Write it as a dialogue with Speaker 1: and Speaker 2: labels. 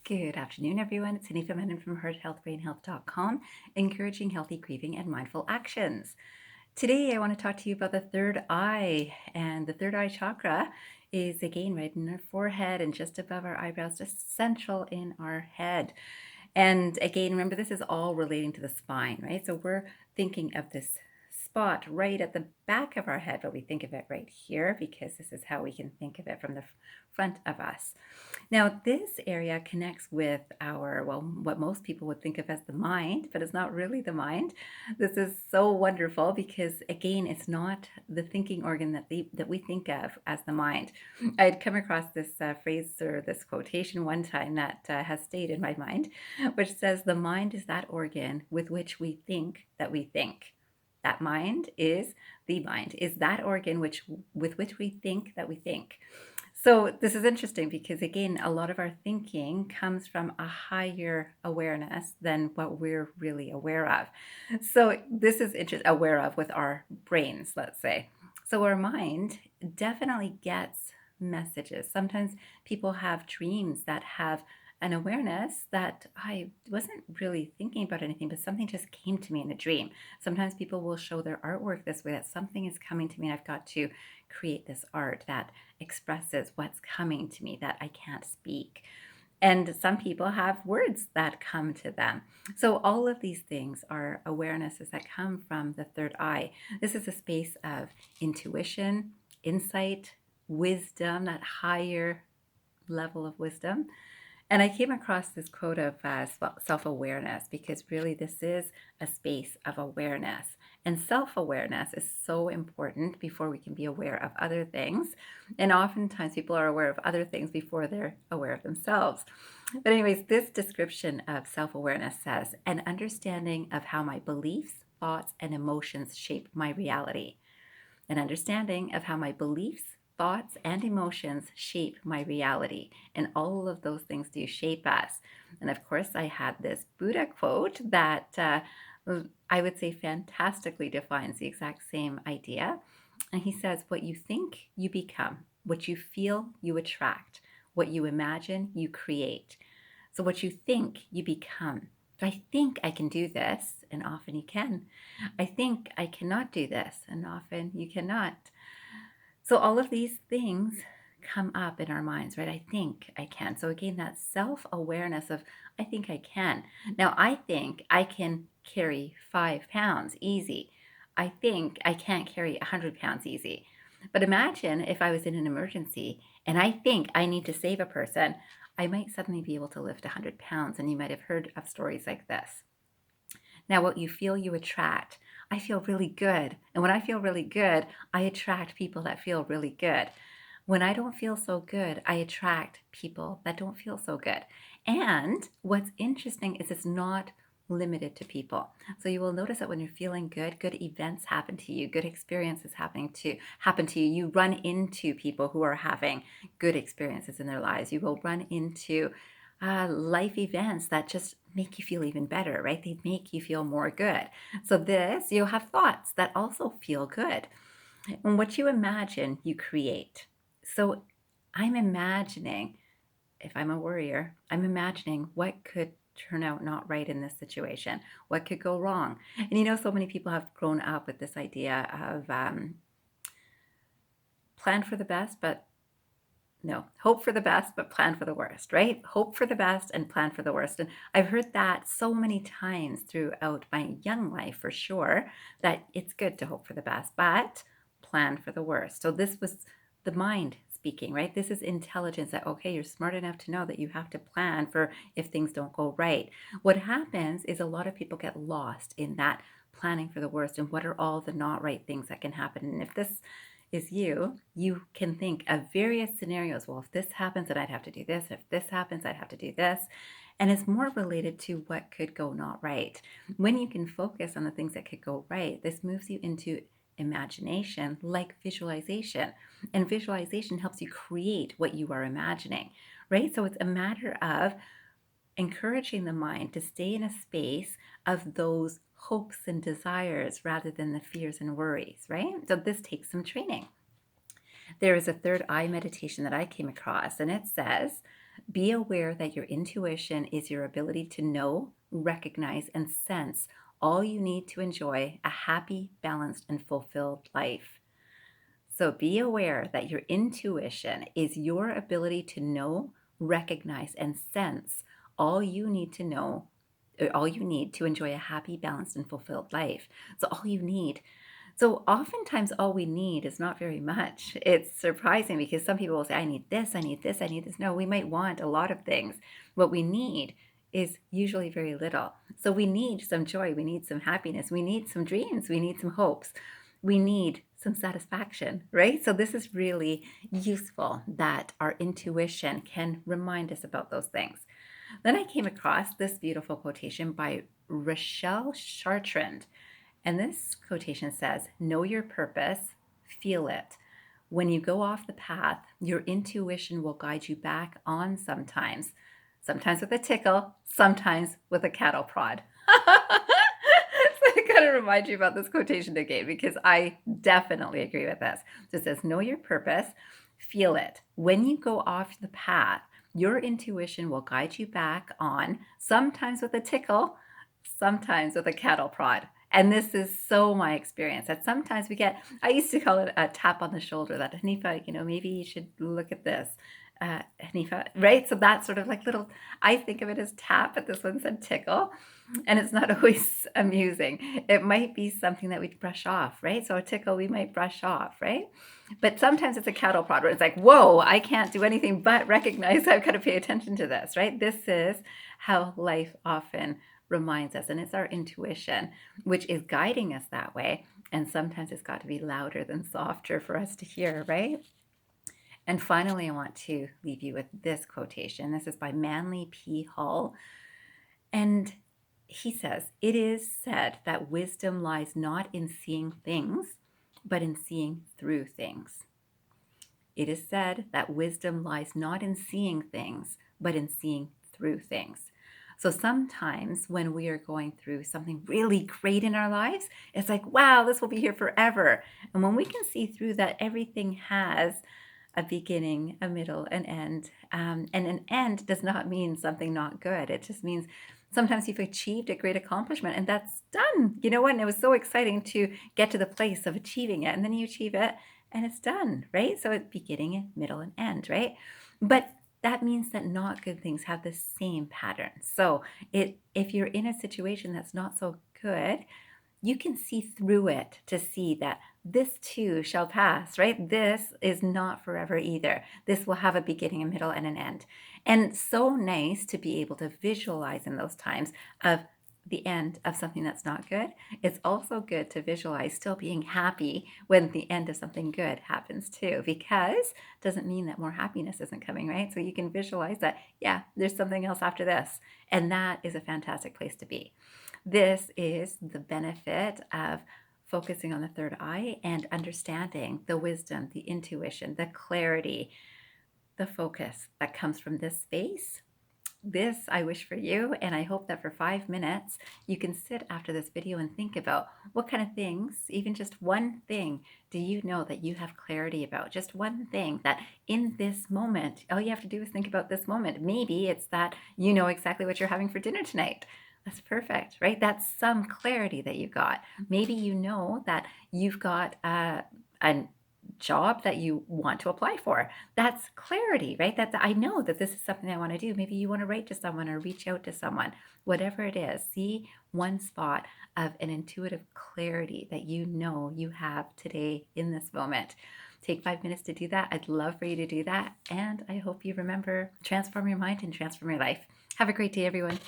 Speaker 1: Good afternoon, everyone. It's Hanifa Menon from hearthealthbrainhealth.com, encouraging healthy grieving and mindful actions. Today, I want to talk to you about the third eye. And the third eye chakra is again right in our forehead and just above our eyebrows, just central in our head. And again, remember, this is all relating to the spine, right? So we're thinking of this spot right at the back of our head, but we think of it right here because this is how we can think of it from the front of us. Now, this area connects with what most people would think of as the mind, but it's not really the mind. This is so wonderful because, again, it's not the thinking organ that we think of as the mind. I'd come across this phrase or this quotation one time that has stayed in my mind, which says, "The mind is that organ with which we think that we think." That mind is the mind, is that organ with which we think that we think. So this is interesting because, again, a lot of our thinking comes from a higher awareness than what we're really aware of. So this is aware of with our brains, let's say. So our mind definitely gets messages. Sometimes people have dreams that have an awareness that I wasn't really thinking about anything, but something just came to me in a dream. Sometimes people will show their artwork this way, that something is coming to me and I've got to create this art that expresses what's coming to me that I can't speak. And some people have words that come to them. So all of these things are awarenesses that come from the third eye. This is a space of intuition, insight, wisdom, that higher level of wisdom. And I came across this quote of self-awareness because really this is a space of awareness. And self-awareness is so important before we can be aware of other things. And oftentimes people are aware of other things before they're aware of themselves. But anyways, this description of self-awareness says, an understanding of how my beliefs, thoughts, and emotions shape my reality. An understanding of how my beliefs, thoughts, and emotions shape my reality. And all of those things do shape us. And of course, I had this Buddha quote that I would say fantastically defines the exact same idea. And he says, what you think, you become. What you feel, you attract. What you imagine, you create. So what you think, you become. So I think I can do this, and often you can. I think I cannot do this, and often you cannot. So all of these things come up in our minds, right? I think I can. So again, that self-awareness of, I think I can. Now, I think I can carry 5 pounds easy. I think I can't carry 100 pounds easy. But imagine if I was in an emergency and I think I need to save a person, I might suddenly be able to lift 100 pounds. And you might have heard of stories like this. Now, what you feel, you attract. I feel really good. And when I feel really good, I attract people that feel really good. When I don't feel so good, I attract people that don't feel so good. And what's interesting is it's not limited to people. So you will notice that when you're feeling good, good events happen to you, good experiences happen to you. You run into people who are having good experiences in their lives. You will run into life events that just make you feel even better, right? They make you feel more good. So you'll have thoughts that also feel good. And what you imagine, you create. So I'm imagining, if I'm a worrier, I'm imagining what could turn out not right in this situation, what could go wrong. And so many people have grown up with this idea of plan for the best, but no, hope for the best, but plan for the worst, right? Hope for the best and plan for the worst. And I've heard that so many times throughout my young life, for sure, that it's good to hope for the best, but plan for the worst. So this was the mind speaking, right? This is intelligence that, okay, you're smart enough to know that you have to plan for if things don't go right. What happens is a lot of people get lost in that planning for the worst and what are all the not right things that can happen. And if this is you can think of various scenarios. Well, if this happens, then I'd have to do this. If this happens, I'd have to do this. And it's more related to what could go not right. When you can focus on the things that could go right, this moves you into imagination, like visualization. And visualization helps you create what you are imagining, right? So it's a matter of encouraging the mind to stay in a space of those hopes and desires rather than the fears and worries, right? So this takes some training. There is a third eye meditation that I came across, and it says, Be aware that your intuition is your ability to know, recognize, and sense all you need to enjoy a happy, balanced, and fulfilled life. So be aware that your intuition is your ability to know, recognize, and sense all you need to know, all you need to enjoy a happy, balanced, and fulfilled life. So all you need. So oftentimes all we need is not very much. It's surprising because some people will say, I need this, I need this, I need this. No, we might want a lot of things. What we need is usually very little. So we need some joy, we need some happiness, we need some dreams, we need some hopes, we need some satisfaction, right? So this is really useful that our intuition can remind us about those things. Then I came across this beautiful quotation by Rachelle Chartrand. And this quotation says, know your purpose, feel it. When you go off the path, your intuition will guide you back on sometimes. Sometimes with a tickle, sometimes with a cattle prod. So I gotta remind you about this quotation again because I definitely agree with this. So it says, know your purpose, feel it. When you go off the path, your intuition will guide you back on, sometimes with a tickle, sometimes with a cattle prod. And this is so my experience that sometimes we get, I used to call it a tap on the shoulder, that Hanifa, maybe you should look at this. Hanifa, right? So that's sort of like little, I think of it as tap, but this one said tickle. And it's not always amusing. It might be something that we'd brush off, right? So a tickle we might brush off, right? But sometimes it's a cattle prod where it's like, whoa, I can't do anything but recognize I've got to pay attention to this, right? This is how life often reminds us, and it's our intuition which is guiding us that way. And sometimes it's got to be louder than softer for us to hear, right? And finally, I want to leave you with this quotation. This is by Manly P. Hall. And he says, it is said that wisdom lies not in seeing things, but in seeing through things. It is said that wisdom lies not in seeing things, but in seeing through things. So sometimes when we are going through something really great in our lives, it's like, wow, this will be here forever. And when we can see through that everything has a beginning, a middle, an end. And an end does not mean something not good. It just means sometimes you've achieved a great accomplishment and that's done. You know what? And it was so exciting to get to the place of achieving it. And then you achieve it and it's done, right? So it's beginning, middle, and end, right? But that means that not good things have the same pattern. So if you're in a situation that's not so good, you can see through it to see that this too shall pass, right? This is not forever either. This will have a beginning, a middle, and an end. And so nice to be able to visualize in those times of the end of something that's not good. It's also good to visualize still being happy when the end of something good happens too, because it doesn't mean that more happiness isn't coming, right? So you can visualize that, yeah, there's something else after this. And that is a fantastic place to be. This is the benefit of focusing on the third eye and understanding the wisdom, the intuition, the clarity, the focus that comes from this space. This I wish for you, and I hope that for 5 minutes you can sit after this video and think about what kind of things, even just one thing, do you know that you have clarity about? Just one thing that in this moment, all you have to do is think about this moment. Maybe it's that you know exactly what you're having for dinner tonight. That's perfect, right? That's some clarity that you got. Maybe you know that you've got a job that you want to apply for. That's clarity, right? That I know that this is something I want to do. Maybe you want to write to someone or reach out to someone. Whatever it is, see one spot of an intuitive clarity that you know you have today in this moment. Take 5 minutes to do that. I'd love for you to do that. And I hope you remember, transform your mind and transform your life. Have a great day, everyone.